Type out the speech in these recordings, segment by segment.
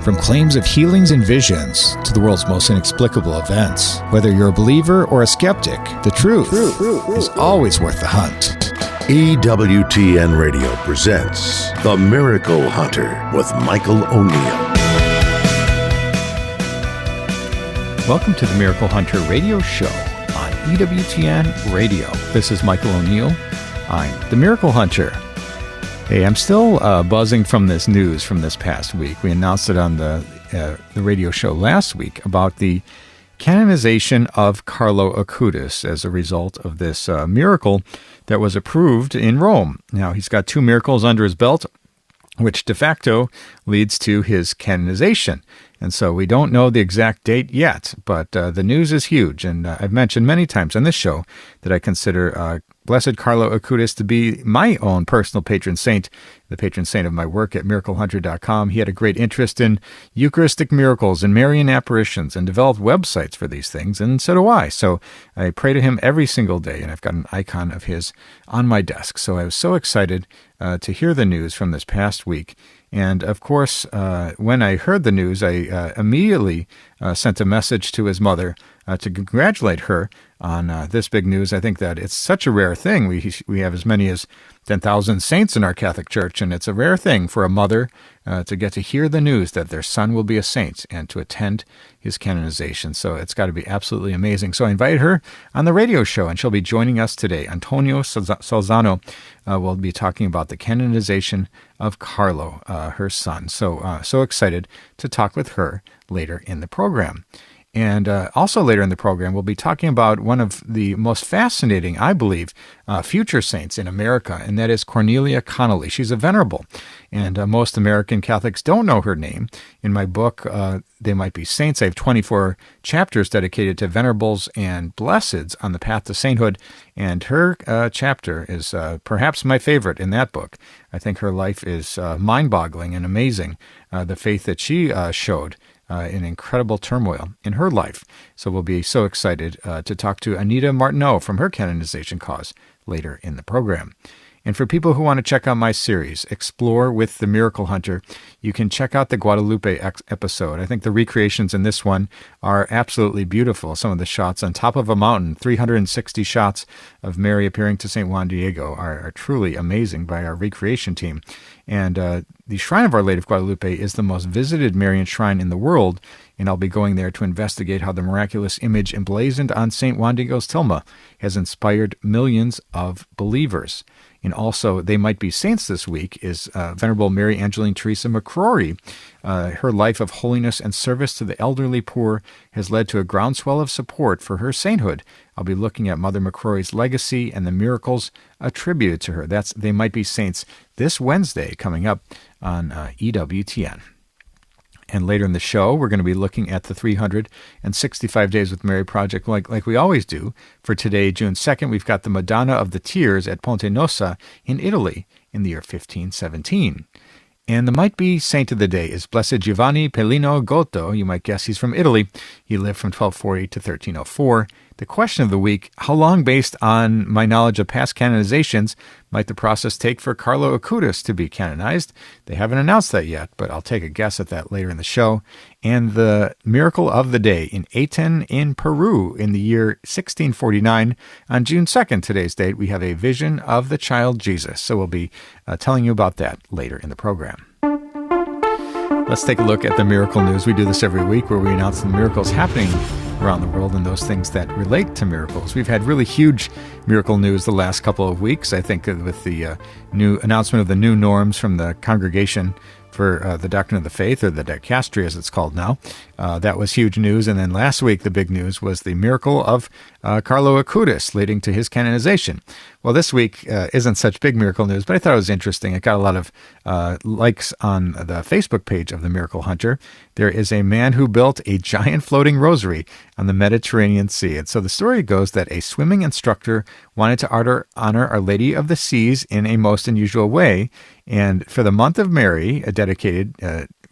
From claims of healings and visions to the world's most inexplicable events, whether you're a believer or a skeptic, the truth is always worth the hunt. EWTN Radio presents The Miracle Hunter with Michael O'Neill. Welcome to the Miracle Hunter radio show on EWTN Radio. This is Michael O'Neill. I'm the Miracle Hunter. Hey, I'm still buzzing from this news from this past week. We announced it on the radio show last week about the canonization of Carlo Acutis as a result of this miracle that was approved in Rome. Now, he's got 2 miracles under his belt, which de facto leads to his canonization. And so we don't know the exact date yet, but the news is huge. And I've mentioned many times on this show that I consider Blessed Carlo Acutis to be my own personal patron saint, the patron saint of my work at miraclehunter.com. He had a great interest in Eucharistic miracles and Marian apparitions and developed websites for these things, and so do I. So I pray to him every single day, and I've got an icon of his on my desk. So I was so excited to hear the news from this past week. And, of course, when I heard the news, I immediately sent a message to his mother to congratulate her on this big news. I think that it's such a rare thing. We have as many as 10,000 saints in our Catholic Church, and it's a rare thing for a mother to get to hear the news that their son will be a saint and to attend his canonization. So it's got to be absolutely amazing. So I invited her on the radio show, and she'll be joining us today. Antonia Salzano will be talking about the canonization of Carlo, her son. So excited to talk with her later in the program. And also later in the program, we'll be talking about one of the most fascinating, I believe, future saints in America, and that is Cornelia Connely. She's a venerable, and most American Catholics don't know her name. In my book, They Might Be Saints, I have 24 chapters dedicated to venerables and blesseds on the path to sainthood, and her chapter is perhaps my favorite in that book. I think her life is mind-boggling and amazing, the faith that she showed in incredible turmoil in her life. So we'll be so excited to talk to Anita Martineau from her canonization cause later in the program. And for people who want to check out my series, Explore with the Miracle Hunter, you can check out the Guadalupe episode. I think the recreations in this one are absolutely beautiful. Some of the shots on top of a mountain, 360 shots of Mary appearing to St. Juan Diego are truly amazing by our recreation team. And the Shrine of Our Lady of Guadalupe is the most visited Marian shrine in the world, and I'll be going there to investigate how the miraculous image emblazoned on St. Juan Diego's tilma has inspired millions of believers. And also, They Might Be Saints this week is Venerable Mary Angeline Teresa McCrory. Her life of holiness and service to the elderly poor has led to a groundswell of support for her sainthood. I'll be looking at Mother McCrory's legacy and the miracles attributed to her. That's They Might Be Saints this Wednesday coming up on EWTN. And later in the show, we're going to be looking at the 365 Days with Mary project like we always do. For today, June 2nd, we've got the Madonna of the Tears at Ponte Nossa in Italy in the year 1517. And the might-be saint of the day is Blessed Giovanni Pellino Gotto. You might guess he's from Italy. He lived from 1240 to 1304. The question of the week, how long, based on my knowledge of past canonizations, might the process take for Carlo Acutis to be canonized? They haven't announced that yet, but I'll take a guess at that later in the show. And the miracle of the day in Aten in Peru in the year 1649. On June 2nd, today's date, we have a vision of the child Jesus. So we'll be telling you about that later in the program. Let's take a look at the miracle news. We do this every week where we announce the miracles happening around the world and those things that relate to miracles. We've had really huge miracle news the last couple of weeks. I think with the new announcement of the new norms from the Congregation for the Doctrine of the Faith, or the Dicastery as it's called now. That was huge news. And then last week, the big news was the miracle of Carlo Acutis leading to his canonization. Well, this week isn't such big miracle news, but I thought it was interesting. It got a lot of likes on the Facebook page of the Miracle Hunter. There is a man who built a giant floating rosary on the Mediterranean Sea. And so the story goes that a swimming instructor wanted to honor Our Lady of the Seas in a most unusual way. And for the month of Mary, dedicated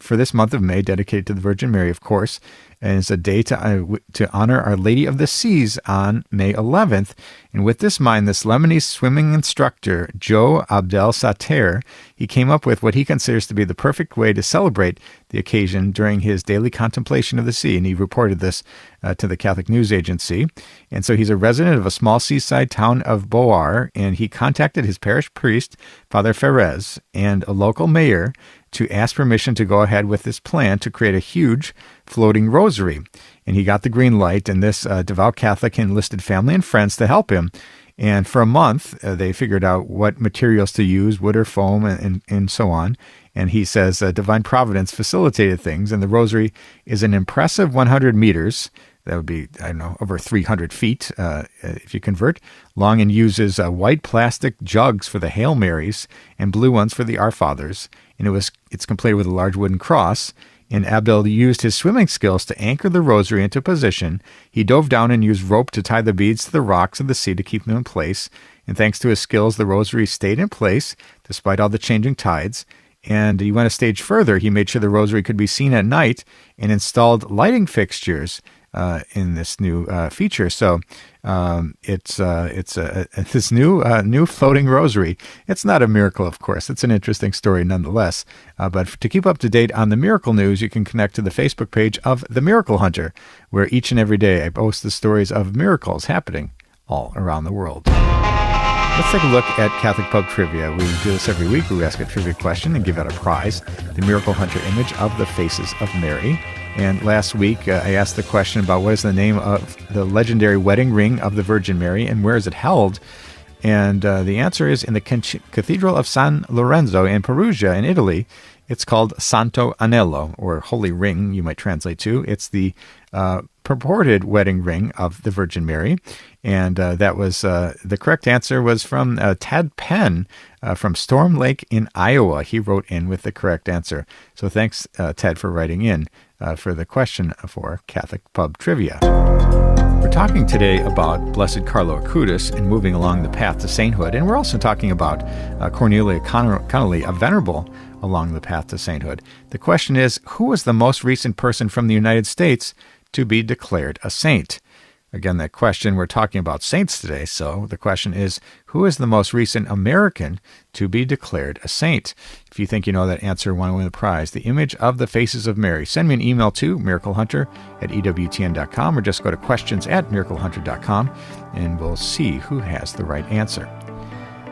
for this month of May, dedicated to the Virgin Mary, of course. And it's a day to honor Our Lady of the Seas on May 11th. And with this in mind, this Lebanese swimming instructor, Joe Abdel Sater, he came up with what he considers to be the perfect way to celebrate the occasion during his daily contemplation of the sea. And he reported this to the Catholic News Agency. And so he's a resident of a small seaside town of Boar, and he contacted his parish priest, Father Ferez, and a local mayor to ask permission to go ahead with this plan to create a huge floating rosary. And he got the green light, and this devout Catholic enlisted family and friends to help him. And for a month, they figured out what materials to use, wood or foam, and so on. And he says divine providence facilitated things, and the rosary is an impressive 100 meters. That would be, over 300 feet if you convert, long, and uses white plastic jugs for the Hail Marys and blue ones for the Our Fathers. And it's completed with a large wooden cross. And Abdel used his swimming skills to anchor the rosary into position. He dove down and used rope to tie the beads to the rocks of the sea to keep them in place. And thanks to his skills, the rosary stayed in place despite all the changing tides. And he went a stage further. He made sure the rosary could be seen at night and installed lighting fixtures in this new feature. So it's this new floating rosary. It's not a miracle, of course. It's an interesting story nonetheless. But to keep up to date on the miracle news, you can connect to the Facebook page of The Miracle Hunter, where each and every day I post the stories of miracles happening all around the world. Let's take a look at Catholic Pub Trivia. We do this every week. We ask a trivia question and give out a prize, the Miracle Hunter image of the Faces of Mary. And last week, I asked the question about what is the name of the legendary wedding ring of the Virgin Mary and where is it held? And the answer is in the Cathedral of San Lorenzo in Perugia in Italy. It's called Santo Anello, or Holy Ring, you might translate to. It's the purported wedding ring of the Virgin Mary. And that was the correct answer was from Tad Penn from Storm Lake in Iowa. He wrote in with the correct answer. So thanks, Ted, for writing in for the question for Catholic Pub Trivia. We're talking today about Blessed Carlo Acutis and moving along the path to sainthood. And we're also talking about Cornelia Connely, a venerable along the path to sainthood. The question is, who was the most recent person from the United States to be declared a saint? Again, that question, we're talking about saints today, so the question is, who is the most recent American to be declared a saint? If you think you know that answer, want to win the prize, the image of the Faces of Mary. Send me an email to miraclehunter@EWTN.com or just go to questions@miraclehunter.com and we'll see who has the right answer.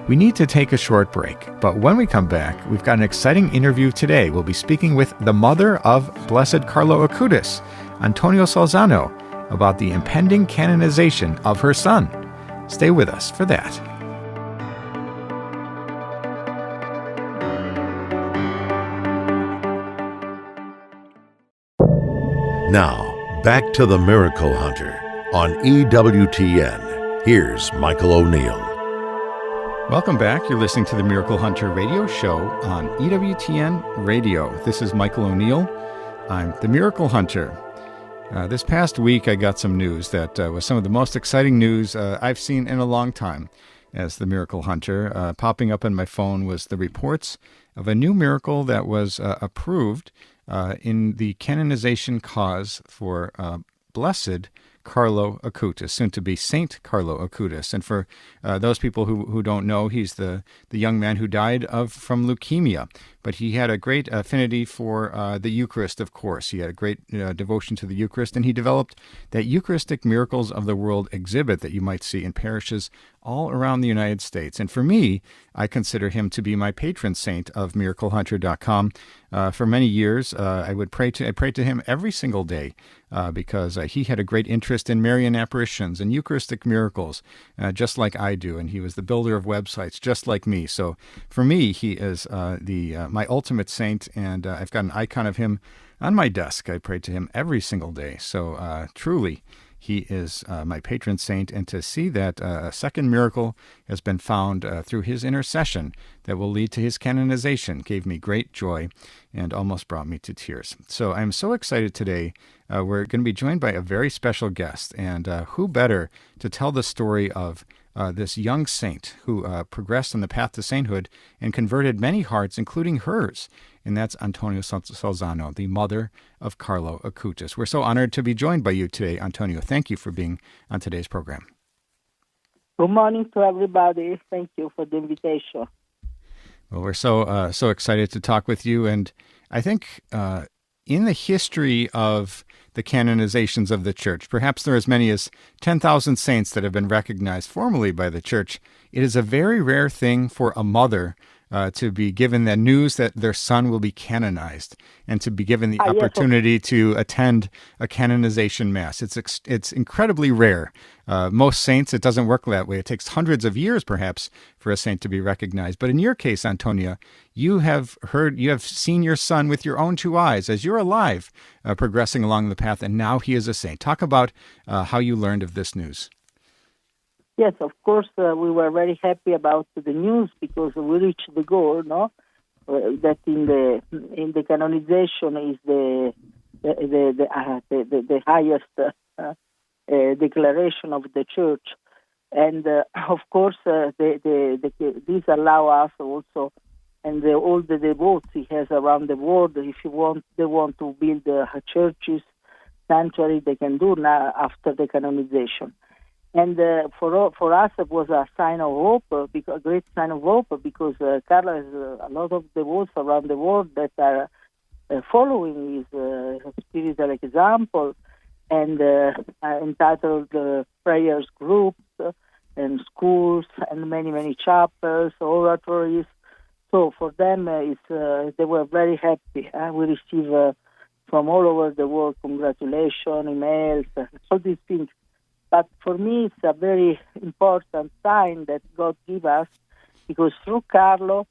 We need to take a short break, but when we come back, we've got an exciting interview today. We'll be speaking with the mother of Blessed Carlo Acutis, Antonia Salzano, about the impending canonization of her son. Stay with us for that. Now, back to the Miracle Hunter on EWTN. Here's Michael O'Neill. Welcome back. You're listening to the Miracle Hunter radio show on EWTN Radio. This is Michael O'Neill. I'm the Miracle Hunter. This past week, I got some news that was some of the most exciting news I've seen in a long time as the Miracle Hunter. Popping up on my phone was the reports of a new miracle that was approved in the canonization cause for Blessed Carlo Acutis, soon to be Saint Carlo Acutis. And for those people who don't know, he's the young man who died from leukemia. But he had a great affinity for the Eucharist, of course. He had a great devotion to the Eucharist, and he developed that Eucharistic Miracles of the World exhibit that you might see in parishes all around the United States. And for me, I consider him to be my patron saint of miraclehunter.com. For many years, I prayed to him every single day because he had a great interest in Marian apparitions and Eucharistic miracles, just like I do. And he was the builder of websites, just like me. So for me, he is my ultimate saint, and I've got an icon of him on my desk. I pray to him every single day. So truly, he is my patron saint, and to see that a second miracle has been found through his intercession that will lead to his canonization gave me great joy and almost brought me to tears. So I'm so excited today. We're going to be joined by a very special guest, and who better to tell the story of this young saint who progressed on the path to sainthood and converted many hearts, including hers. And that's Antonia Salzano, the mother of Carlo Acutis. We're so honored to be joined by you today, Antonio. Thank you for being on today's program. Good morning to everybody. Thank you for the invitation. Well, we're so excited to talk with you. And I think in the history of the canonizations of the Church, perhaps there are as many as 10,000 saints that have been recognized formally by the Church. It is a very rare thing for a mother to be given the news that their son will be canonized and to be given the opportunity to attend a canonization mass. It's incredibly rare. Most saints, it doesn't work that way. It takes hundreds of years, perhaps, for a saint to be recognized. But in your case, Antonia, you have seen your son with your own two eyes as you're alive, progressing along the path, and now he is a saint. Talk about how you learned of this news. Yes, of course, we were very happy about the news because we reached the goal, no? That in the canonization is the highest declaration of the Church, and of course, these allow us also, and all the devotees he has around the world. If they want to build churches, sanctuary, they can do now after the canonization. And for us, it was a sign of hope, a great sign of hope, because Carlo has a lot of devotees around the world that are following his spiritual example, and entitled prayers groups and schools and many chapels, oratories. So for them, they were very happy. We receive from all over the world congratulations, emails, all these things. But for me, it's a very important sign that God gives us, because through Carlo,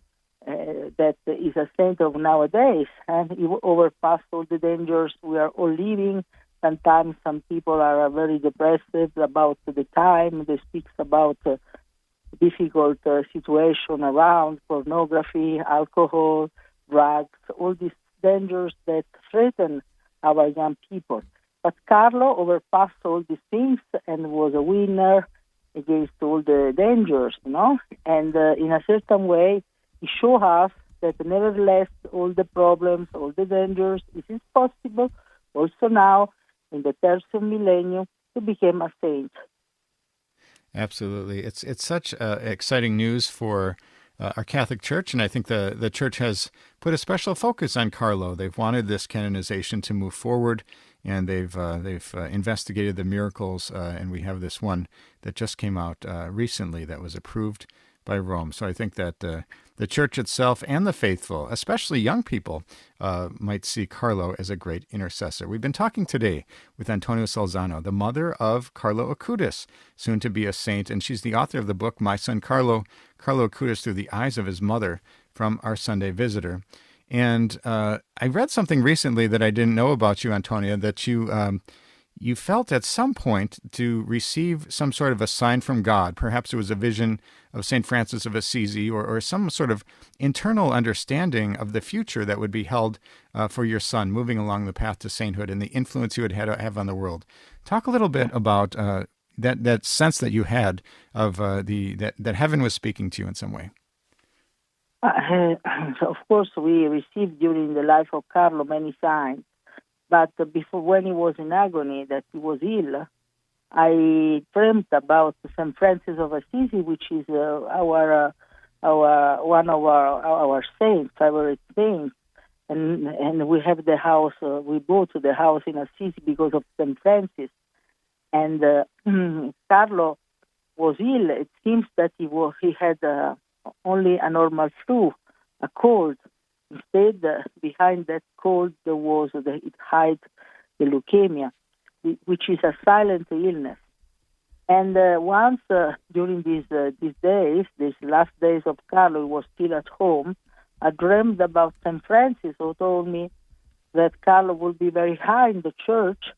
that is a saint of nowadays, and he overpassed all the dangers we are all living. Sometimes some people are very depressed about the time. They speak about difficult situation around pornography, alcohol, drugs, all these dangers that threaten our young people. But Carlo overpassed all these things and was a winner against all the dangers, And in a certain way, he showed us that nevertheless, all the problems, all the dangers, it is possible also now, in the third millennium, to become a saint. Absolutely. It's such exciting news for our Catholic Church, and I think the Church has put a special focus on Carlo. They've wanted this canonization to move forward, and they've investigated the miracles, and we have this one that just came out recently that was approved by Rome. So I think that the Church itself and the faithful, especially young people, might see Carlo as a great intercessor. We've been talking today with Antonia Salzano, the mother of Carlo Acutis, soon to be a saint, and she's the author of the book, My Son Carlo Acutis Through the Eyes of His Mother, from Our Sunday Visitor. And I read something recently that I didn't know about you, Antonia, that you felt at some point to receive some sort of a sign from God. Perhaps it was a vision of St. Francis of Assisi or some sort of internal understanding of the future that would be held for your son moving along the path to sainthood and the influence you would have on the world. Talk a little bit about that sense that you had of that heaven was speaking to you in some way. Of course, we received during the life of Carlo many signs. But before, when he was in agony, that he was ill, I dreamt about St. Francis of Assisi, which is one of our saints, favorite saints, and we have the house. We bought the house in Assisi because of St. Francis, and Carlo was ill. It seems that he had only a normal flu, a cold. Instead, behind that cold, there was it hid the leukemia, which is a silent illness. And once during these last days of Carlo, he was still at home. I dreamed about St. Francis, who told me that Carlo would be very high in the church.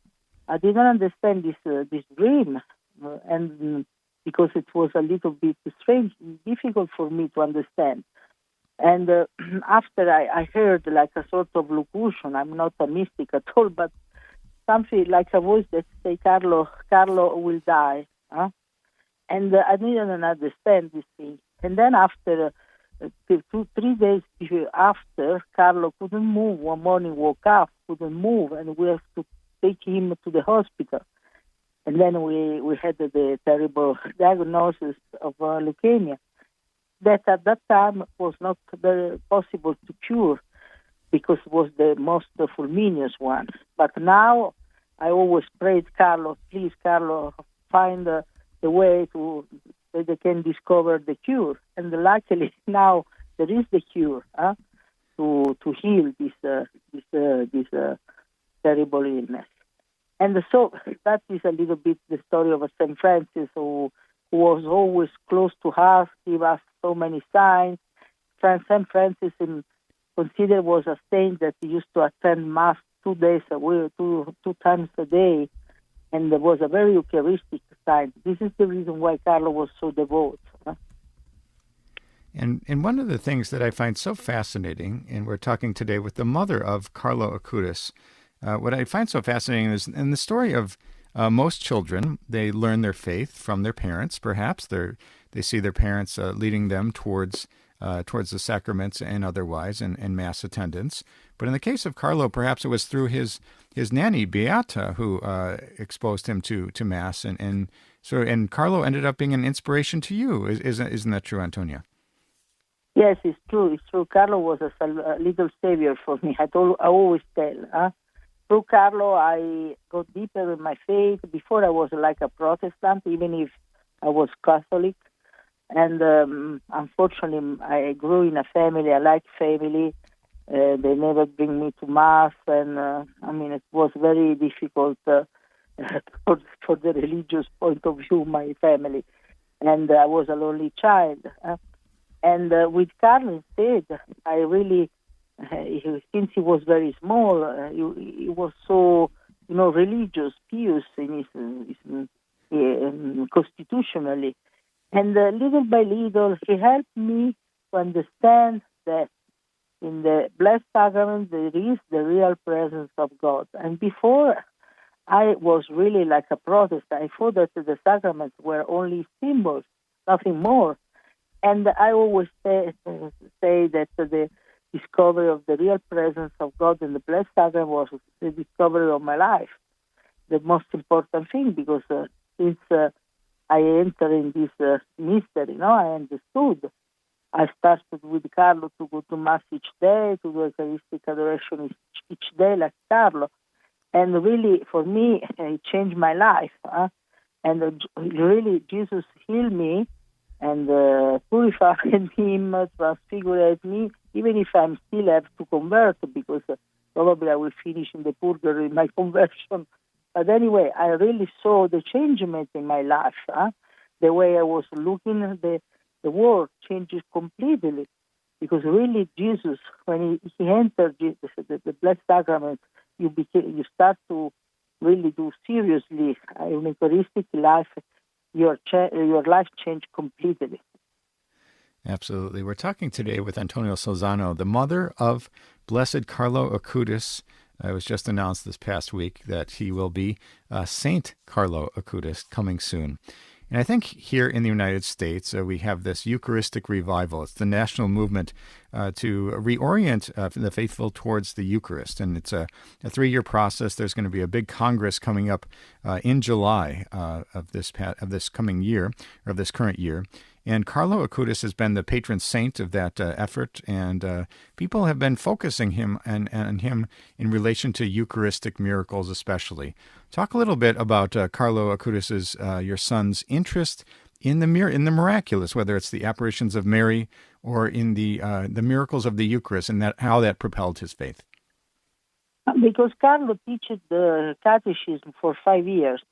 I didn't understand this dream, and because it was a little bit strange, difficult for me to understand. And after I heard like a sort of locution, I'm not a mystic at all, but something like a voice that say, Carlo will die. And I didn't understand this thing. And then after 3 days after, Carlo couldn't move. One morning woke up, couldn't move, and we have to take him to the hospital. And then we had the terrible diagnosis of leukemia that at that time was not possible to cure because it was the most fulminous one. But now I always prayed, Carlo, please, Carlo, find the way that they can discover the cure. And luckily now there is the cure to heal this terrible illness. And so that is a little bit the story of St. Francis, who was always close to us, gave us so many signs. St. Francis considered was a saint that used to attend Mass 2 days a week, two times a day, and was a very Eucharistic saint. This is the reason why Carlo was so devout. And one of the things that I find so fascinating, and we're talking today with the mother of Carlo Acutis, what I find so fascinating is in the story of most children, they learn their faith from their parents, perhaps. They see their parents leading them towards the sacraments and otherwise, and Mass attendance. But in the case of Carlo, perhaps it was through his nanny, Beata, who exposed him to Mass. And Carlo ended up being an inspiration to you. Isn't that true, Antonia? Yes, it's true. It's true. Carlo was a little savior for me. I always tell. Through Carlo, I got deeper in my faith. Before, I was like a Protestant, even if I was Catholic. And unfortunately, I grew in a family. I like family. They never bring me to Mass. And, it was very difficult for the religious point of view, my family. And I was a lonely child. And with Carlo instead, I really... since he was very small, he was so, religious, pious in his constitutionally. And little by little, he helped me to understand that in the Blessed Sacrament, there is the real presence of God. And before, I was really like a Protestant. I thought that the sacraments were only symbols, nothing more. And I always say that the discovery of the real presence of God in the Blessed Sacrament was the discovery of my life, the most important thing, because since I entered in this mystery, I understood. I started with Carlo to go to Mass each day, to do Eucharistic adoration each day like Carlo. And really, for me, it changed my life. And really, Jesus healed me and purified me, transfigured me, even if I still have to convert, because probably I will finish in the purgatory in my conversion. But anyway, I really saw the changement in my life. The way I was looking at the world changes completely, because really Jesus, when he entered the Blessed Sacrament, you start to really do seriously in Eucharistic life. Your life changed completely. Absolutely. We're talking today with Antonia Salzano, the mother of Blessed Carlo Acutis. It was just announced this past week that he will be Saint Carlo Acutis coming soon. And I think here in the United States, we have this Eucharistic revival. It's the national movement to reorient the faithful towards the Eucharist. And it's a 3-year process. There's going to be a big Congress coming up in July of this coming year, or of this current year. And Carlo Acutis has been the patron saint of that effort, and people have been focusing on him in relation to Eucharistic miracles especially. Talk a little bit about Carlo Acutis's, your son's interest in the miraculous, whether it's the apparitions of Mary or in the miracles of the Eucharist, and how that propelled his faith. Because Carlo taught the catechism for 5 years.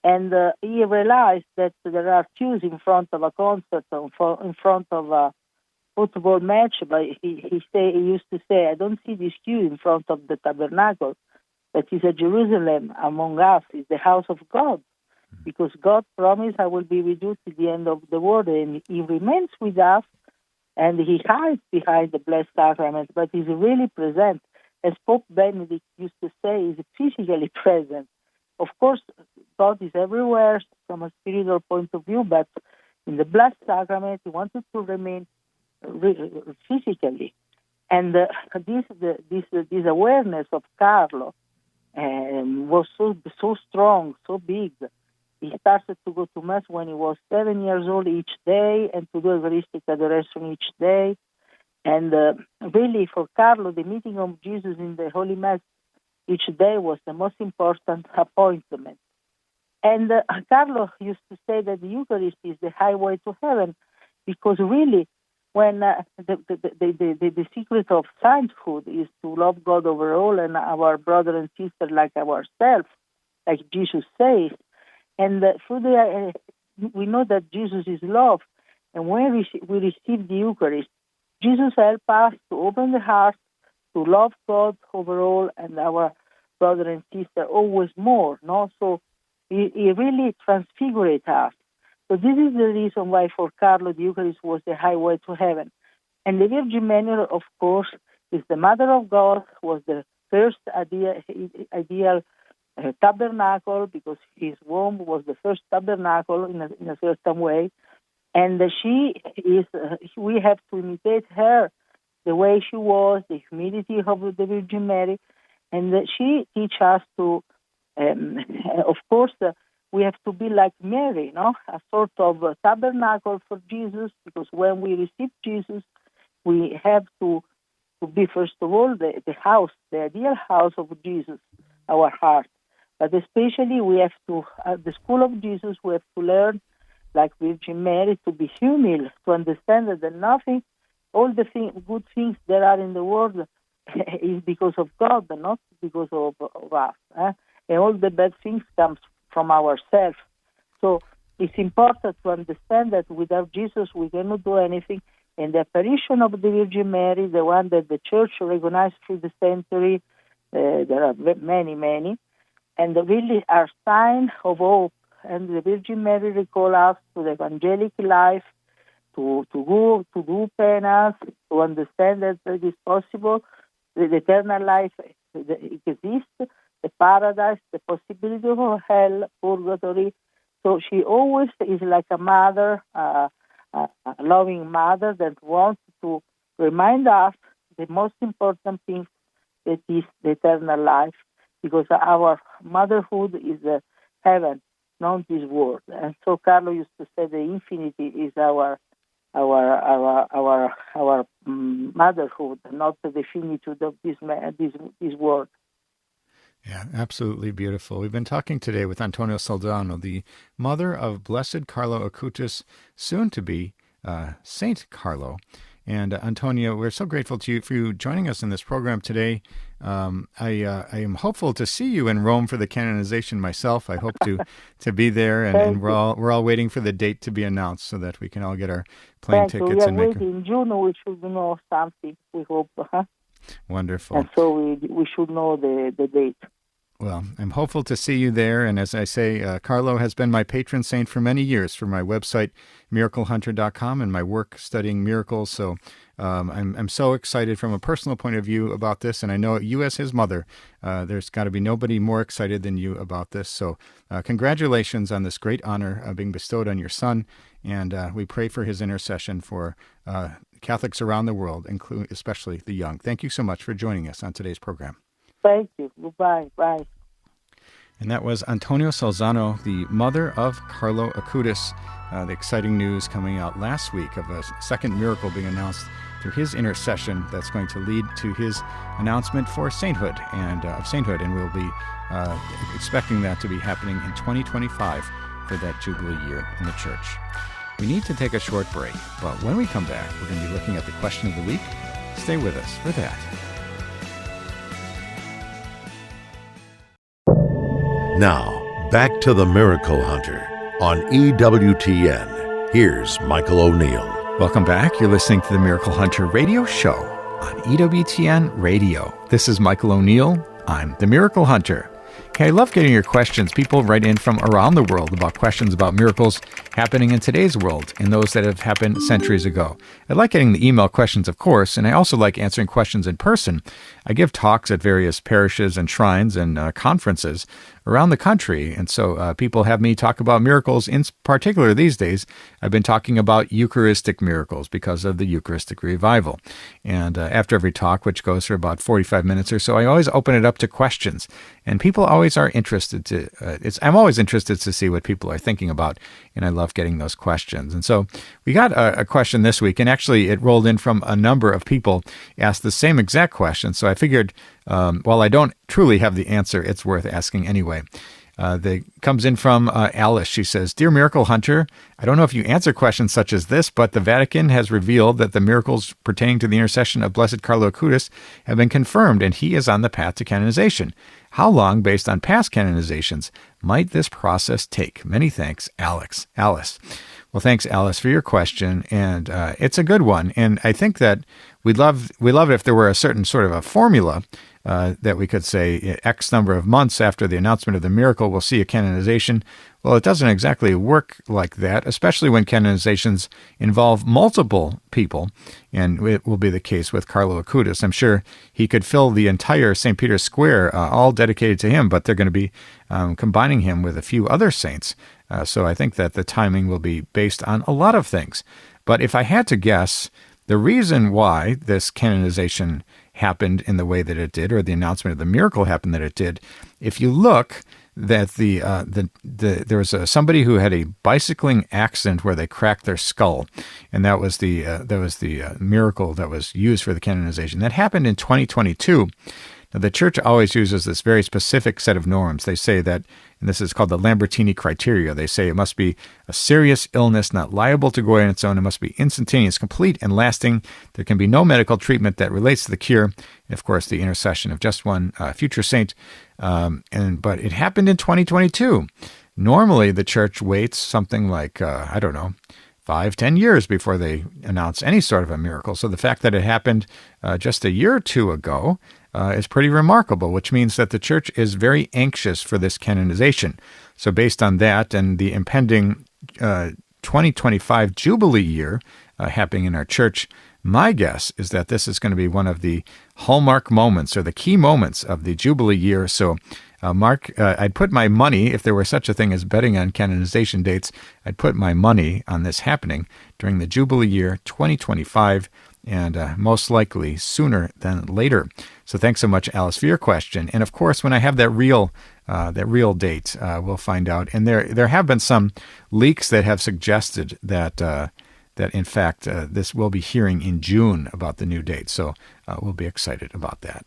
And he realized that there are queues in front of a concert, in front of a football match. But he used to say, I don't see this queue in front of the tabernacle. That is a Jerusalem among us, is the house of God. Because God promised, I will be with you to the end of the world. And he remains with us, and he hides behind the Blessed Sacrament, but he's really present. As Pope Benedict used to say, he's physically present. Of course, God is everywhere, from a spiritual point of view, but in the Blessed Sacrament, he wanted to remain physically. And this awareness of Carlo was so strong, so big. He started to go to Mass when he was 7 years old each day and to do Eucharistic adoration each day. And really, for Carlo, the meeting of Jesus in the Holy Mass each day was the most important appointment. And Carlo used to say that the Eucharist is the highway to heaven, because really, when the secret of sainthood is to love God over all and our brother and sister like ourselves, like Jesus says, and through we know that Jesus is love, and when we receive the Eucharist, Jesus helps us to open the heart to love God over all and our brother and sister always more. No, so he really transfigures us. So this is the reason why for Carlo the Eucharist was the highway to heaven. And the Virgin Mary, of course, is the Mother of God, was the first ideal tabernacle, because his womb was the first tabernacle in a certain way. And she is, we have to imitate her, the way she was, the humility of the Virgin Mary. And she teaches us to, of course, we have to be like Mary, no? A sort of tabernacle for Jesus, because when we receive Jesus, we have to be, first of all, the house, the ideal house of Jesus, our heart. But especially we have to, at the school of Jesus, we have to learn, like Virgin Mary, to be humble, to understand that nothing, all the good things that are in the world is because of God, not because of us. And all the bad things come from ourselves. So it's important to understand that without Jesus we cannot do anything. And the apparition of the Virgin Mary, the one that the Church recognized through the century, there are many, and really are sign of hope. And the Virgin Mary recall us to the evangelic life, to do penance, to understand that it is possible, the eternal life exists, the paradise, the possibility of hell, purgatory. So she always is like a mother, a loving mother that wants to remind us the most important thing, that is the eternal life, because our motherhood is heaven, not this world. And so Carlo used to say the infinity is our motherhood, not the finitude of this world. Yeah, absolutely beautiful. We've been talking today with Antonia Salzano, the mother of Blessed Carlo Acutis, soon to be Saint Carlo. And Antonia, we're so grateful to you for you joining us in this program today. I am hopeful to see you in Rome for the canonization myself. I hope to be there, and we're all waiting for the date to be announced so that we can all get our plane tickets. We are waiting. In June we should know something, we hope. Wonderful. And so we should know the date. Well, I'm hopeful to see you there. And as I say, Carlo has been my patron saint for many years for my website, miraclehunter.com, and my work studying miracles. So I'm so excited from a personal point of view about this. And I know you as his mother, there's got to be nobody more excited than you about this. So congratulations on this great honor being bestowed on your son. And we pray for his intercession for Catholics around the world, including especially the young. Thank you so much for joining us on today's program. Thank you. Goodbye. Bye. And that was Antonia Salzano, the mother of Carlo Acutis. The exciting news coming out last week of a second miracle being announced through his intercession that's going to lead to his announcement for sainthood and we'll be expecting that to be happening in 2025 for that Jubilee year in the Church. We need to take a short break, but when we come back, we're going to be looking at the question of the week. Stay with us for that. Now, back to the Miracle Hunter on EWTN. Here's Michael O'Neill. Welcome back. You're listening to the Miracle Hunter radio show on EWTN Radio. This is Michael O'Neill. I'm the Miracle Hunter. Okay, I love getting your questions. People write in from around the world about questions about miracles happening in today's world and those that have happened centuries ago. I like getting the email questions, of course, and I also like answering questions in person. I give talks at various parishes and shrines and conferences around the country. And so people have me talk about miracles. In particular, these days, I've been talking about Eucharistic miracles because of the Eucharistic revival. And after every talk, which goes for about 45 minutes or so, I always open it up to questions. And people always are interested I'm always interested to see what people are thinking about, and I love getting those questions. And so we got a question this week, and actually it rolled in from a number of people asked the same exact question. So I figured, while I don't truly have the answer, it's worth asking anyway. That comes in from Alice. She says, "Dear Miracle Hunter, I don't know if you answer questions such as this, but the Vatican has revealed that the miracles pertaining to the intercession of Blessed Carlo Acutis have been confirmed, and he is on the path to canonization. How long, based on past canonizations, might this process take? Many thanks, Alice." Well, thanks, Alice, for your question, and it's a good one. And I think that we'd love it if there were a certain sort of a formula that we could say X number of months after the announcement of the miracle, we'll see a canonization. Well, it doesn't exactly work like that, especially when canonizations involve multiple people, and it will be the case with Carlo Acutis. I'm sure he could fill the entire St. Peter's Square, all dedicated to him, but they're going to be combining him with a few other saints. So I think that the timing will be based on a lot of things. But if I had to guess, the reason why this canonization happened in the way that it did, or the announcement of the miracle happened that it did, if you look, that there was somebody who had a bicycling accident where they cracked their skull, and that was the miracle that was used for the canonization. That happened in 2022. Now, the Church always uses this very specific set of norms. They say that, and this is called the Lambertini criteria, they say it must be a serious illness not liable to go away on its own. It must be instantaneous, complete, and lasting. There can be no medical treatment that relates to the cure. And, of course, the intercession of just one future saint. But it happened in 2022. Normally, the Church waits something like, 5-10 years before they announce any sort of a miracle. So the fact that it happened just a year or two ago is pretty remarkable, which means that the Church is very anxious for this canonization. So based on that and the impending 2025 Jubilee year happening in our Church, my guess is that this is going to be one of the hallmark moments or the key moments of the Jubilee year. So Mark, I'd put my money, if there were such a thing as betting on canonization dates, I'd put my money on this happening during the Jubilee year 2025, and most likely sooner than later. So thanks so much, Alice, for your question. And of course, when I have that real date, we'll find out. And there have been some leaks that have suggested that in fact this will be hearing in June about the new date. So we'll be excited about that.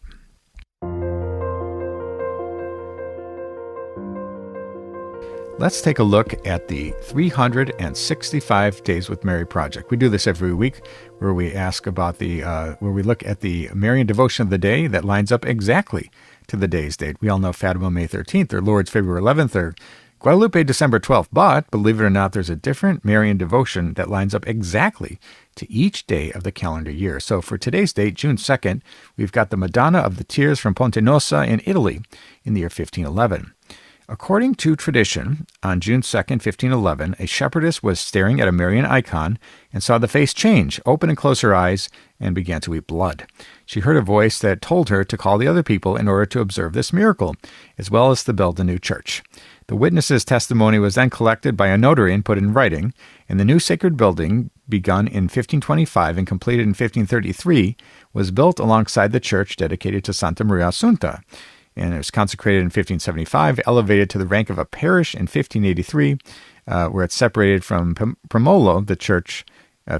Let's take a look at the 365 Days with Mary project. We do this every week, where we ask about where we look at the Marian devotion of the day that lines up exactly to the day's date. We all know Fatima, May 13th, or Lourdes, February 11th, or Guadalupe, December 12th. But believe it or not, there's a different Marian devotion that lines up exactly to each day of the calendar year. So for today's date, June 2nd, we've got the Madonna of the Tears from Ponte Nossa in Italy in the year 1511. According to tradition, on June 2nd, 1511, a shepherdess was staring at a Marian icon and saw the face change, open and close her eyes, and began to weep blood. She heard a voice that told her to call the other people in order to observe this miracle, as well as to build a new church. The witness's testimony was then collected by a notary and put in writing, and the new sacred building, begun in 1525 and completed in 1533, was built alongside the church dedicated to Santa Maria Assunta. And it was consecrated in 1575, elevated to the rank of a parish in 1583, where it separated from Promolo, the church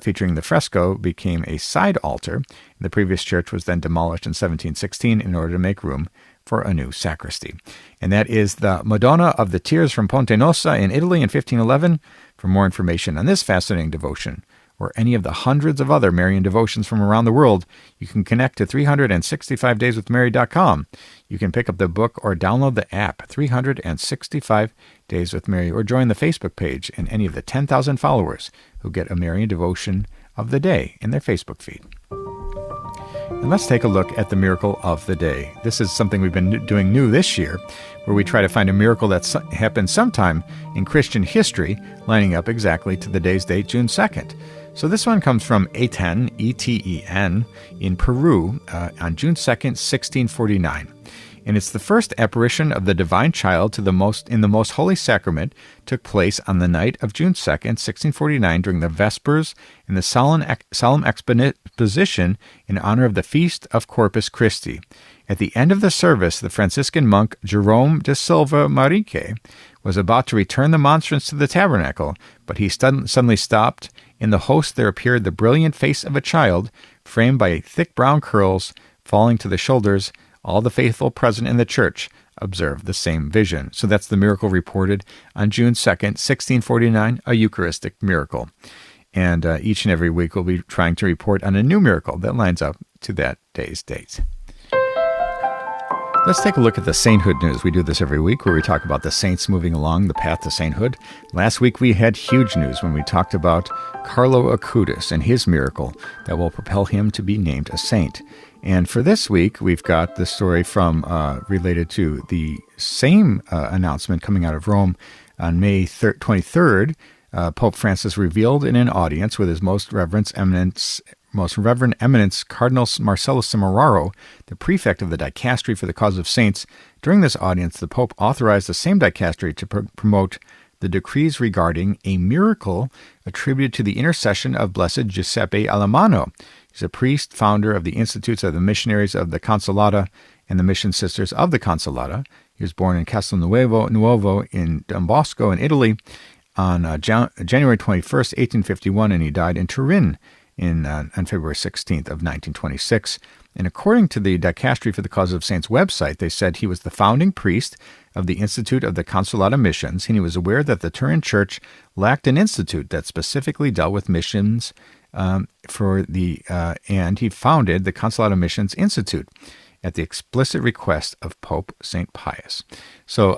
featuring the fresco, became a side altar. The previous church was then demolished in 1716 in order to make room for a new sacristy. And that is the Madonna of the Tears from Ponte Nossa in Italy in 1511. For more information on this fascinating devotion, or any of the hundreds of other Marian devotions from around the world, you can connect to 365dayswithmary.com. You can pick up the book or download the app, 365 Days with Mary, or join the Facebook page and any of the 10,000 followers who get a Marian devotion of the day in their Facebook feed. And let's take a look at the miracle of the day. This is something we've been doing new this year, where we try to find a miracle that's happened sometime in Christian history, lining up exactly to the day's date, June 2nd. So this one comes from Eten, E-T-E-N, in Peru on June 2nd, 1649. and it's the first apparition of the divine child in the most holy sacrament took place on the night of June 2nd, 1649, during the Vespers in the solemn exposition in honor of the feast of Corpus Christi. At the end of the service, the Franciscan monk Jerome de Silva Marique was about to return the monstrance to the tabernacle, but he suddenly stopped. In the host there appeared the brilliant face of a child, framed by thick brown curls falling to the shoulders. All the faithful present in the church observed the same vision. So that's the miracle reported on June 2nd, 1649, a Eucharistic miracle. And each and every week we'll be trying to report on a new miracle that lines up to that day's date. Let's take a look at the sainthood news. We do this every week where we talk about the saints moving along the path to sainthood. Last week we had huge news when we talked about Carlo Acutis and his miracle that will propel him to be named a saint. And for this week, we've got the story from related to the same announcement coming out of Rome on May 23rd. Pope Francis revealed in an audience with his most reverend eminence, Cardinal Marcelo Semeraro, the prefect of the dicastery for the cause of saints. During this audience, the Pope authorized the same dicastery to promote the decrees regarding a miracle attributed to the intercession of Blessed Giuseppe Alemano. He's a priest, founder of the Institutes of the Missionaries of the Consolata and the Mission Sisters of the Consolata. He was born in Castelnuovo in Don Bosco in Italy on January 21st, 1851, and he died in Turin on February 16th of 1926. And according to the Dicastery for the Cause of Saints website, they said he was the founding priest of the Institute of the Consolata Missions, and he was aware that the Turin Church lacked an institute that specifically dealt with missions, and he founded the Consolata Missions Institute at the explicit request of Pope St. Pius. So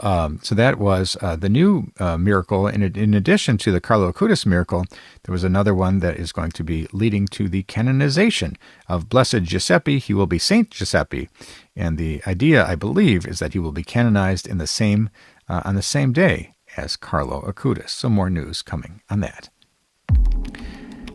that was the new miracle. In addition to the Carlo Acutis miracle, there was another one that is going to be leading to the canonization of Blessed Giuseppe. He will be Saint Giuseppe, and the idea, I believe, is that he will be canonized on the same day as Carlo Acutis. So more news coming on that.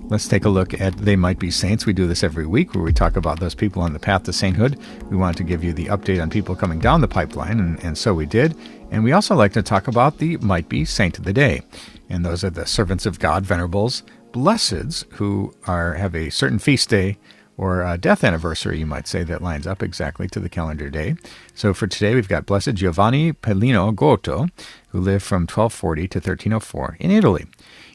Let's take a look at They Might Be Saints. We do this every week where we talk about those people on the path to sainthood. We wanted to give you the update on people coming down the pipeline, and so we did. And we also like to talk about the Might Be Saint of the Day. And those are the servants of God, venerables, blesseds, who have a certain feast day or a death anniversary, you might say, that lines up exactly to the calendar day. So for today, we've got Blessed Giovanni Pellino Goto, who lived from 1240 to 1304 in Italy.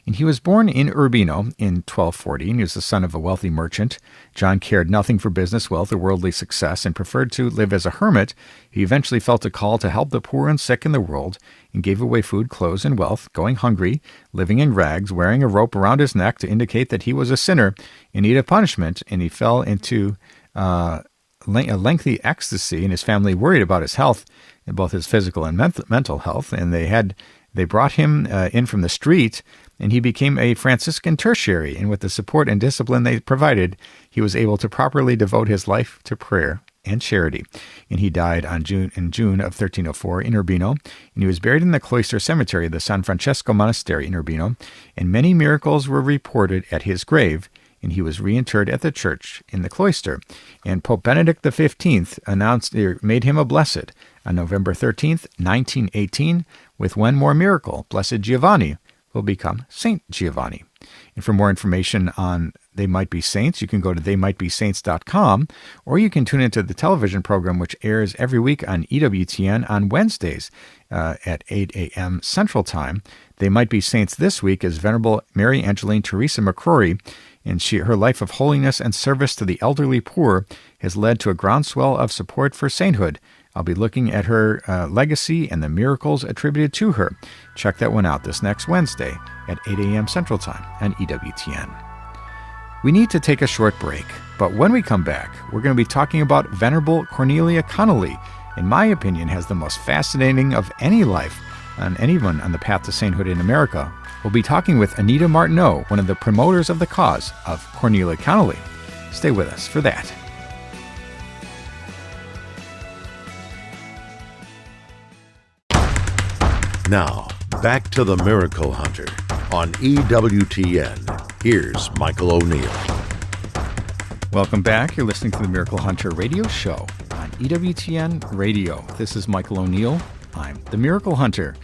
And he was born in Urbino in 1240, and he was the son of a wealthy merchant. John cared nothing for business, wealth, or worldly success, and preferred to live as a hermit. He eventually felt a call to help the poor and sick in the world, and gave away food, clothes, and wealth, going hungry, living in rags, wearing a rope around his neck to indicate that he was a sinner in need of punishment, and he fell into a lengthy ecstasy, and his family worried about his health, both his physical and mental health, and they brought him in from the street, and he became a Franciscan tertiary, and with the support and discipline they provided, he was able to properly devote his life to prayer and charity. And he died in June of 1304 in Urbino, and he was buried in the cloister cemetery of the San Francesco Monastery in Urbino, and many miracles were reported at his grave, and he was reinterred at the church in the cloister. And Pope Benedict XV made him a blessed on November 13th, 1918, with one more miracle. Blessed Giovanni will become Saint Giovanni. And for more information on They Might Be Saints, you can go to theymightbesaints.com, or you can tune into the television program which airs every week on EWTN on Wednesdays at 8 a.m. Central Time. They Might Be Saints this week is Venerable Mary Angeline Teresa McCrory, and her life of holiness and service to the elderly poor has led to a groundswell of support for sainthood. I'll be looking at her legacy and the miracles attributed to her. Check that one out this next Wednesday at 8 a.m. Central Time on EWTN. We need to take a short break, but when we come back, we're going to be talking about Venerable Cornelia Connely. In my opinion, has the most fascinating of any life on anyone on the path to sainthood in America. We'll be talking with Anita Martineau, one of the promoters of the cause of Cornelia Connely. Stay with us for that. Now, back to the Miracle Hunter on EWTN. Here's Michael O'Neill. Welcome back. You're listening to the Miracle Hunter radio show on EWTN Radio. This is Michael O'Neill. I'm the Miracle Hunter.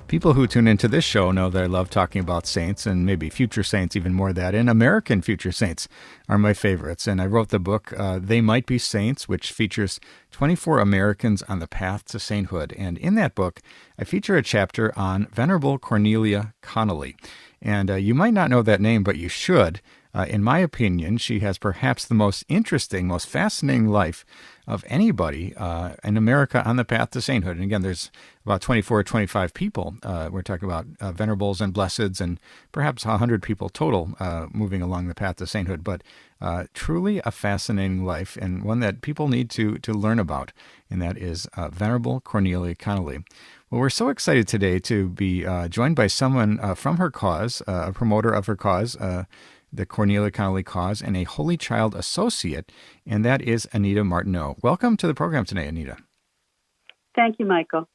People who tune into this show know that I love talking about saints and maybe future saints, even more than that, and American future saints are my favorites. And I wrote the book, They Might Be Saints, which features 24 Americans on the path to sainthood. And in that book, I feature a chapter on Venerable Cornelia Connely. And you might not know that name, but you should. In my opinion, she has perhaps the most interesting, most fascinating life of anybody in America on the path to sainthood. And again, there's about 24 or 25 people. We're talking about venerables and blesseds and perhaps 100 people total moving along the path to sainthood. But truly a fascinating life and one that people need to learn about, and that is Venerable Cornelia Connely. Well, we're so excited today to be joined by someone from her cause, a promoter of her cause, the Cornelia Connely cause, and a Holy Child associate, and that is Anita Martineau. Welcome to the program today, Anita. Thank you, Michael.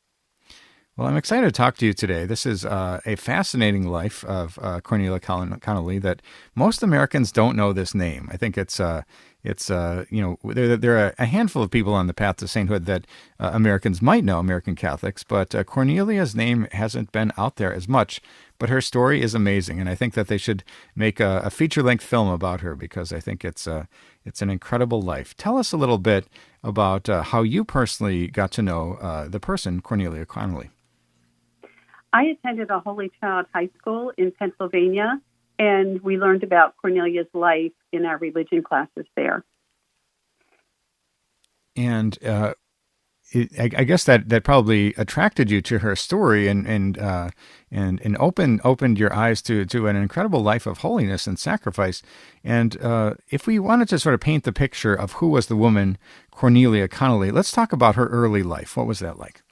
Well, I'm excited to talk to you today. This is a fascinating life of Cornelia Connely that most Americans don't know this name. I think there are a handful of people on the path to sainthood that Americans might know, American Catholics, but Cornelia's name hasn't been out there as much. But her story is amazing, and I think that they should make a feature-length film about her because I think it's an incredible life. Tell us a little bit about how you personally got to know the person Cornelia Connely. I attended a Holy Child high school in Pennsylvania, and we learned about Cornelia's life in our religion classes there. And I guess that probably attracted you to her story and opened your eyes to an incredible life of holiness and sacrifice. And if we wanted to sort of paint the picture of who was the woman Cornelia Connely, let's talk about her early life. What was that like?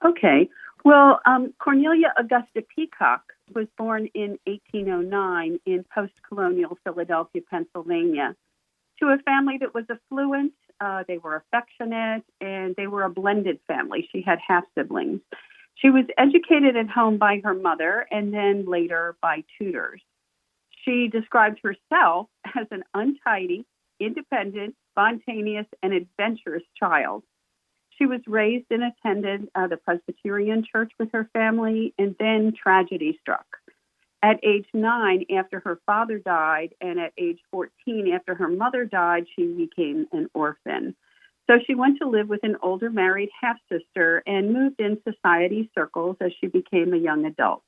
Okay. Well, Cornelia Augusta Peacock was born in 1809 in post-colonial Philadelphia, Pennsylvania, to a family that was affluent. They were affectionate, and they were a blended family. She had half-siblings. She was educated at home by her mother and then later by tutors. She described herself as an untidy, independent, spontaneous, and adventurous child. She was raised and attended the Presbyterian church with her family, and then tragedy struck. At age 9, after her father died, and at age 14, after her mother died, she became an orphan. So she went to live with an older married half-sister and moved in society circles as she became a young adult.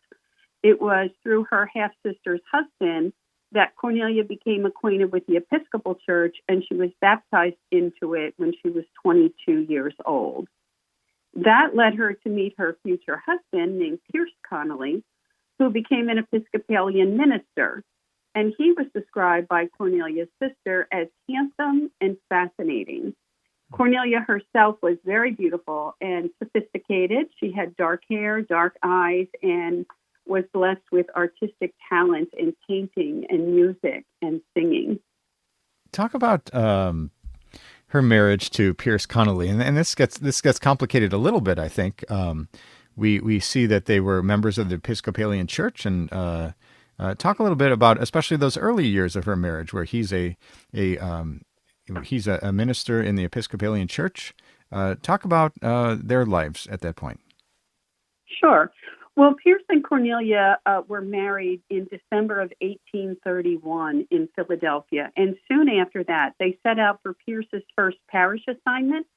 It was through her half-sister's husband that Cornelia became acquainted with the Episcopal Church, and she was baptized into it when she was 22 years old. That led her to meet her future husband, named Pierce Connely, who became an Episcopalian minister. And he was described by Cornelia's sister as handsome and fascinating. Cornelia herself was very beautiful and sophisticated. She had dark hair, dark eyes, and was blessed with artistic talent in painting and music and singing. Talk about her marriage to Pierce Connely, and this gets complicated a little bit. I think we see that they were members of the Episcopalian Church, and talk a little bit about especially those early years of her marriage, where he's a minister in the Episcopalian Church. Talk about their lives at that point. Sure. Well, Pierce and Cornelia were married in December of 1831 in Philadelphia, and soon after that, they set out for Pierce's first parish assignment,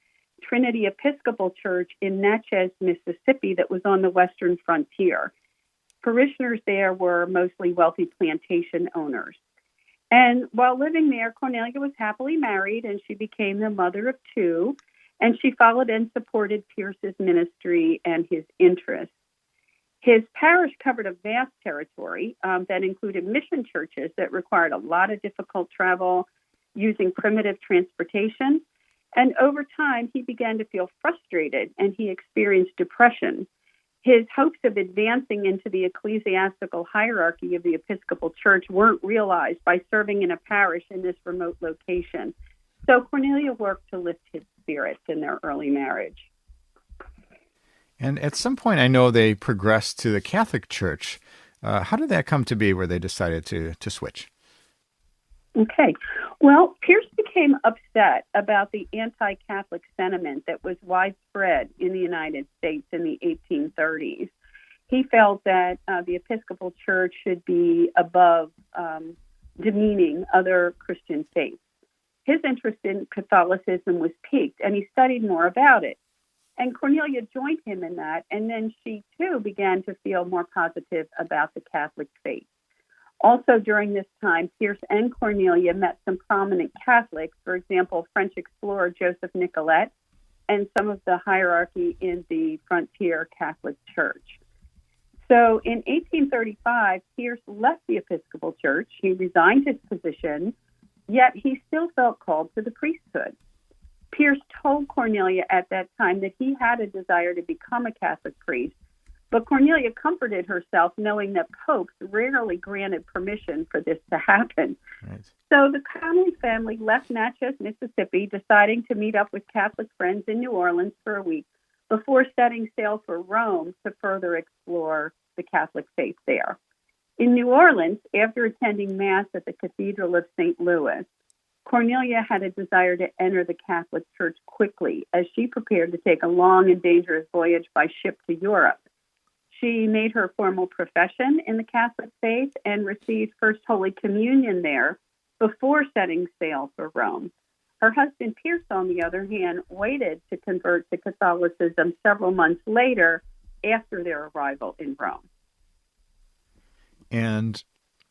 Trinity Episcopal Church in Natchez, Mississippi, that was on the western frontier. Parishioners there were mostly wealthy plantation owners. And while living there, Cornelia was happily married, and she became the mother of two, and she followed and supported Pierce's ministry and his interests. His parish covered a vast territory that included mission churches that required a lot of difficult travel using primitive transportation. And over time, he began to feel frustrated, and he experienced depression. His hopes of advancing into the ecclesiastical hierarchy of the Episcopal Church weren't realized by serving in a parish in this remote location. So Cornelia worked to lift his spirits in their early marriage. And at some point, I know they progressed to the Catholic Church. How did that come to be where they decided to switch? Okay. Well, Pierce became upset about the anti-Catholic sentiment that was widespread in the United States in the 1830s. He felt that the Episcopal Church should be above demeaning other Christian faiths. His interest in Catholicism was piqued, and he studied more about it. And Cornelia joined him in that, and then she, too, began to feel more positive about the Catholic faith. Also during this time, Pierce and Cornelia met some prominent Catholics, for example, French explorer Joseph Nicolet, and some of the hierarchy in the frontier Catholic Church. So in 1835, Pierce left the Episcopal Church. He resigned his position, yet he still felt called to the priesthood. Pierce told Cornelia at that time that he had a desire to become a Catholic priest, but Cornelia comforted herself knowing that popes rarely granted permission for this to happen. Right. So the Connely family left Natchez, Mississippi, deciding to meet up with Catholic friends in New Orleans for a week before setting sail for Rome to further explore the Catholic faith there. In New Orleans, after attending Mass at the Cathedral of St. Louis, Cornelia had a desire to enter the Catholic Church quickly as she prepared to take a long and dangerous voyage by ship to Europe. She made her formal profession in the Catholic faith and received First Holy Communion there before setting sail for Rome. Her husband, Pierce, on the other hand, waited to convert to Catholicism several months later after their arrival in Rome. And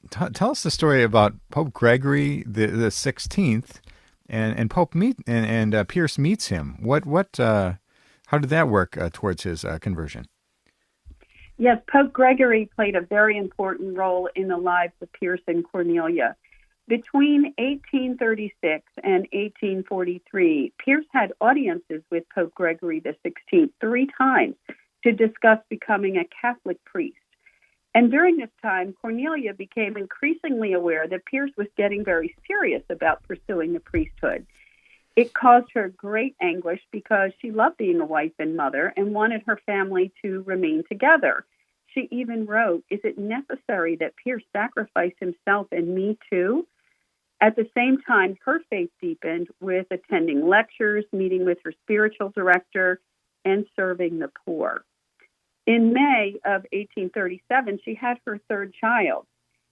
tell us the story about Pope Gregory the 16th, and Pierce meets him. How did that work towards his conversion? Yes, Pope Gregory played a very important role in the lives of Pierce and Cornelia. Between 1836 and 1843, Pierce had audiences with Pope Gregory the 16th 3 times to discuss becoming a Catholic priest. And during this time, Cornelia became increasingly aware that Pierce was getting very serious about pursuing the priesthood. It caused her great anguish because she loved being a wife and mother and wanted her family to remain together. She even wrote, "Is it necessary that Pierce sacrifice himself and me too?" At the same time, her faith deepened with attending lectures, meeting with her spiritual director, and serving the poor. In May of 1837, she had her 3rd child,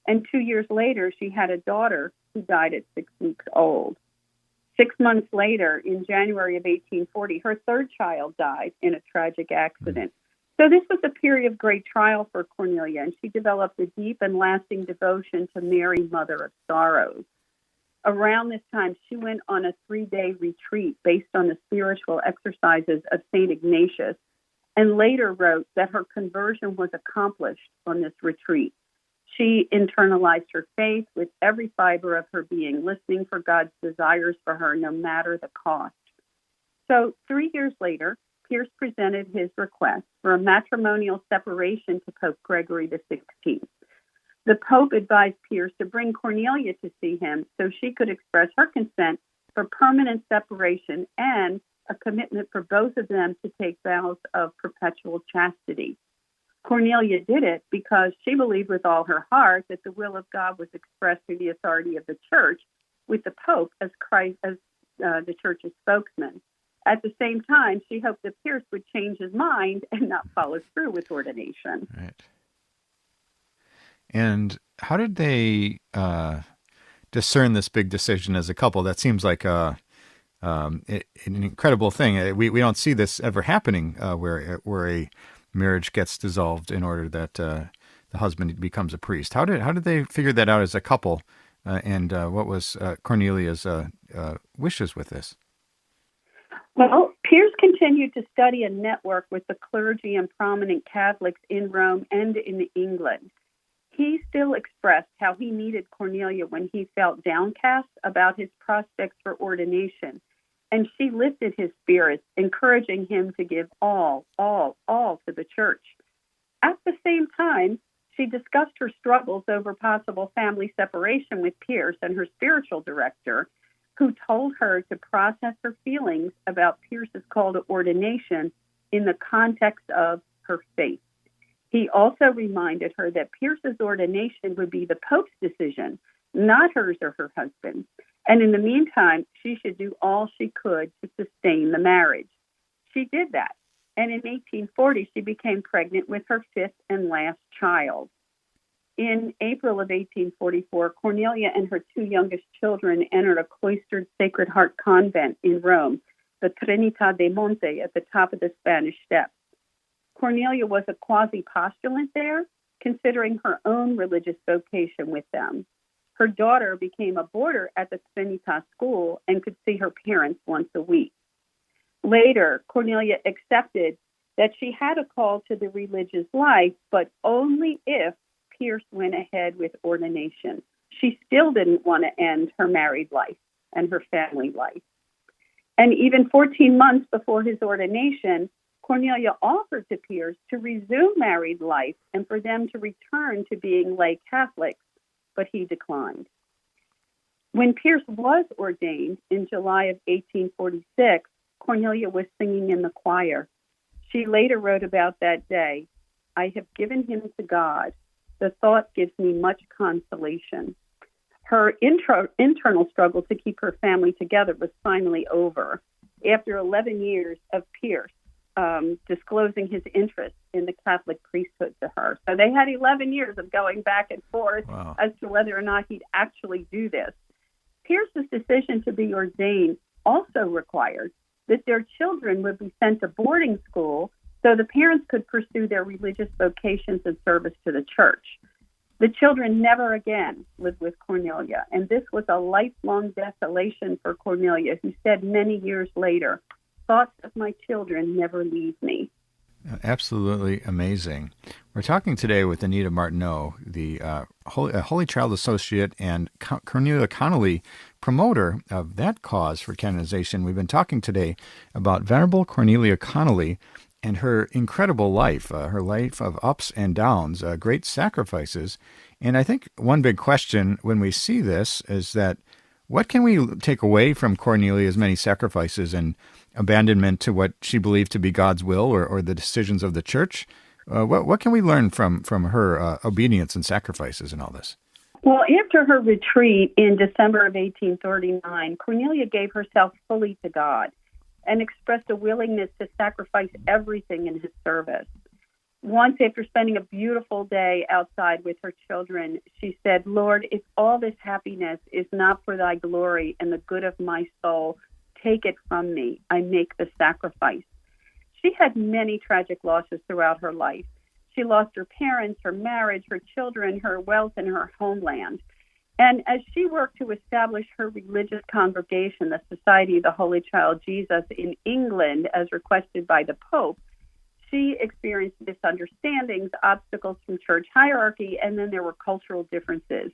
and 2 years later, she had a daughter who died at 6 weeks old. 6 months later, in January of 1840, her 3rd child died in a tragic accident. So this was a period of great trial for Cornelia, and she developed a deep and lasting devotion to Mary, Mother of Sorrows. Around this time, she went on a 3-day retreat based on the spiritual exercises of St. Ignatius, and later wrote that her conversion was accomplished on this retreat. She internalized her faith with every fiber of her being, listening for God's desires for her, no matter the cost. So 3 years later, Pierce presented his request for a matrimonial separation to Pope Gregory the 16th. The Pope advised Pierce to bring Cornelia to see him so she could express her consent for permanent separation and a commitment for both of them to take vows of perpetual chastity. Cornelia did it because she believed with all her heart that the will of God was expressed through the authority of the Church, with the Pope as the Church's spokesman. At the same time, she hoped that Pierce would change his mind and not follow through with ordination. Right. And how did they discern this big decision as a couple? That seems like an incredible thing. We don't see this ever happening where a marriage gets dissolved in order that the husband becomes a priest. How did they figure that out as a couple? And what was Cornelia's wishes with this? Well, Pierce continued to study and network with the clergy and prominent Catholics in Rome and in England. He still expressed how he needed Cornelia when he felt downcast about his prospects for ordination, and she lifted his spirits, encouraging him to give all to the Church. At the same time, she discussed her struggles over possible family separation with Pierce and her spiritual director, who told her to process her feelings about Pierce's call to ordination in the context of her faith. He also reminded her that Pierce's ordination would be the Pope's decision, not hers or her husband's. And in the meantime, she should do all she could to sustain the marriage. She did that. And in 1840, she became pregnant with her fifth and last child. In April of 1844, Cornelia and her two youngest children entered a cloistered Sacred Heart convent in Rome, the Trinità de Monte, at the top of the Spanish Steps. Cornelia was a quasi-postulant there, considering her own religious vocation with them. Her daughter became a boarder at the Trinità school and could see her parents once a week. Later, Cornelia accepted that she had a call to the religious life, but only if Pierce went ahead with ordination. She still didn't want to end her married life and her family life. And even 14 months before his ordination, Cornelia offered to Pierce to resume married life and for them to return to being lay Catholics, but he declined. When Pierce was ordained in July of 1846, Cornelia was singing in the choir. She later wrote about that day, "I have given him to God. The thought gives me much consolation." Her internal struggle to keep her family together was finally over after 11 years of Pierce disclosing his interest in the Catholic priesthood to her. So they had 11 years of going back and forth as to whether or not he'd actually do this. Pierce's decision to be ordained also required that their children would be sent to boarding school so the parents could pursue their religious vocations and service to the church. The children never again lived with Cornelia, and this was a lifelong desolation for Cornelia, who said many years later, "Thoughts of my children never leave me." Absolutely amazing. We're talking today with Anita Martineau, the Holy Child Associate and Cornelia Connely, promoter of that cause for canonization. We've been talking today about Venerable Cornelia Connely and her incredible life, her life of ups and downs, great sacrifices. And I think one big question when we see this is that what can we take away from Cornelia's many sacrifices and abandonment to what she believed to be God's will or the decisions of the church? What can we learn from her obedience and sacrifices in all this? Well, after her retreat in December of 1839, Cornelia gave herself fully to God and expressed a willingness to sacrifice everything in his service. Once, after spending a beautiful day outside with her children, she said, "Lord, if all this happiness is not for thy glory and the good of my soul, take it from me. I make the sacrifice." She had many tragic losses throughout her life. She lost her parents, her marriage, her children, her wealth, and her homeland. And as she worked to establish her religious congregation, the Society of the Holy Child Jesus in England, as requested by the Pope, she experienced misunderstandings, obstacles from church hierarchy, and then there were cultural differences.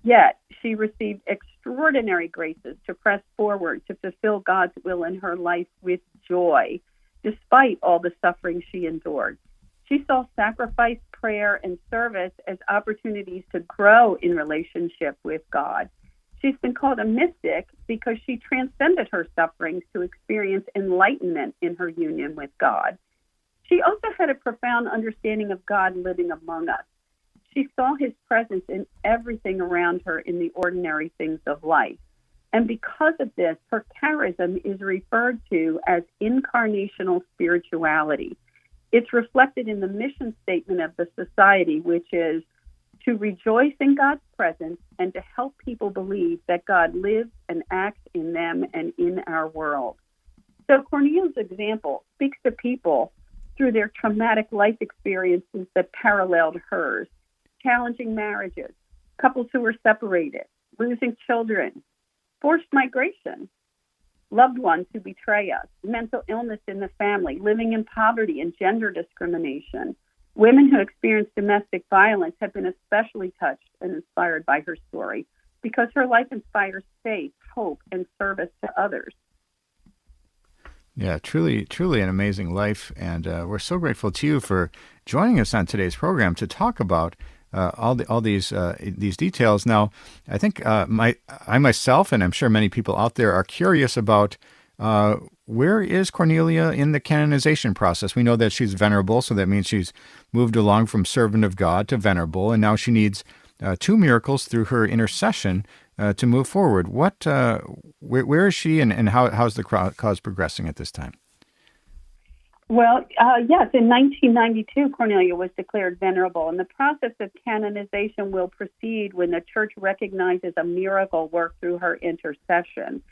Yet she received extraordinary graces to press forward to fulfill God's will in her life with joy, despite all the suffering she endured. She saw sacrifice, prayer, and service as opportunities to grow in relationship with God. She's been called a mystic because she transcended her sufferings to experience enlightenment in her union with God. She also had a profound understanding of God living among us. She saw his presence in everything around her in the ordinary things of life. And because of this, her charism is referred to as incarnational spirituality. It's reflected in the mission statement of the society, which is to rejoice in God's presence and to help people believe that God lives and acts in them and in our world. So Cornelia's example speaks to people through their traumatic life experiences that paralleled hers: challenging marriages, couples who were separated, losing children, forced migration, loved ones who betray us, mental illness in the family, living in poverty and gender discrimination. Women who experience domestic violence have been especially touched and inspired by her story because her life inspires faith, hope, and service to others. Yeah, truly an amazing life, and we're so grateful to you for joining us on today's program to talk about all these details. Now, I think I myself, and I'm sure many people out there, are curious about where is Cornelia in the canonization process. We know that she's venerable, so that means she's moved along from servant of God to venerable, and now she needs two miracles through her intercession to move forward. Where is she, and how's the cause progressing at this time? Well, yes, in 1992, Cornelia was declared venerable, and the process of canonization will proceed when the Church recognizes a miracle work through her intercession.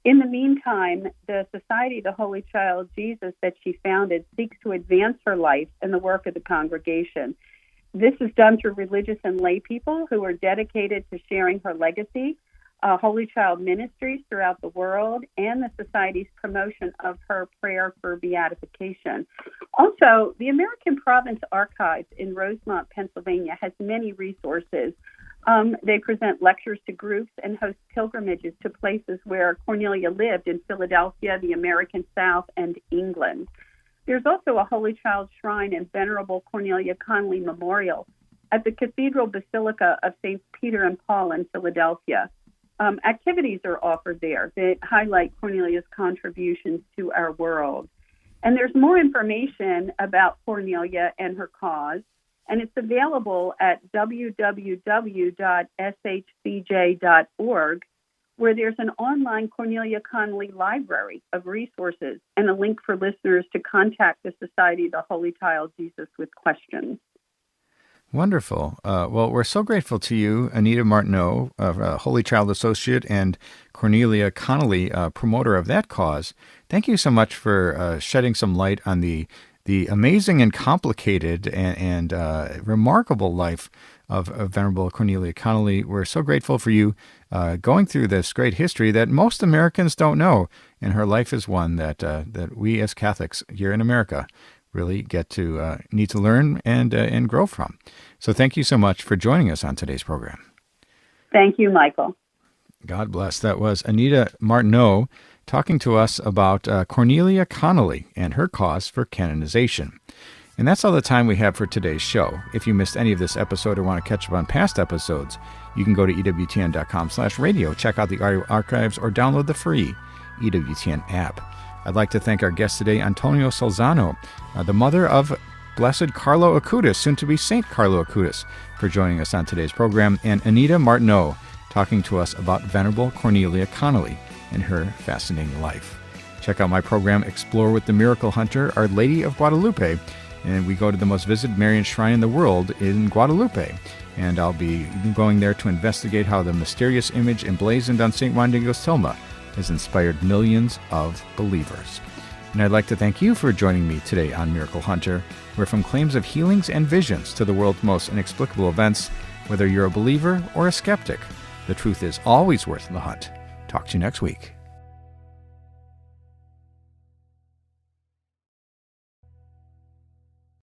In the meantime, the Society of the Holy Child Jesus that she founded seeks to advance her life and the work of the congregation. This is done through religious and lay people who are dedicated to sharing her legacy, Holy Child ministries throughout the world, and the Society's promotion of her prayer for beatification. Also, the American Province Archives in Rosemont, Pennsylvania, has many resources. They present lectures to groups and host pilgrimages to places where Cornelia lived in Philadelphia, the American South, and England. There's also a Holy Child shrine and Venerable Cornelia Connely Memorial at the Cathedral Basilica of St. Peter and Paul in Philadelphia. Activities are offered there that highlight Cornelia's contributions to our world. And there's more information about Cornelia and her cause, and it's available at www.shcj.org, where there's an online Cornelia Connely library of resources and a link for listeners to contact the Society of the Holy Child Jesus with questions. Wonderful. Well, we're so grateful to you, Anita Martineau, Holy Child Associate, and Cornelia Connely, promoter of that cause. Thank you so much for shedding some light on the amazing and complicated and remarkable life of Venerable Cornelia Connely. We're so grateful for you going through this great history that most Americans don't know, and her life is one that we as Catholics here in America really need to learn and grow from. So thank you so much for joining us on today's program. Thank you, Michael. God bless. That was Anita Martineau talking to us about Cornelia Connely and her cause for canonization. And that's all the time we have for today's show. If you missed any of this episode or want to catch up on past episodes, you can go to EWTN.com/radio, check out the audio archives, or download the free EWTN app. I'd like to thank our guest today, Antonia Salzano, the mother of Blessed Carlo Acutis, soon to be Saint Carlo Acutis, for joining us on today's program, and Anita Martineau talking to us about Venerable Cornelia Connely and her fascinating life. Check out my program, Explore with the Miracle Hunter, Our Lady of Guadalupe, and we go to the most visited Marian shrine in the world in Guadalupe. And I'll be going there to investigate how the mysterious image emblazoned on St. Juan Diego's tilma has inspired millions of believers. And I'd like to thank you for joining me today on Miracle Hunter, where from claims of healings and visions to the world's most inexplicable events, whether you're a believer or a skeptic, the truth is always worth the hunt. Talk to you next week.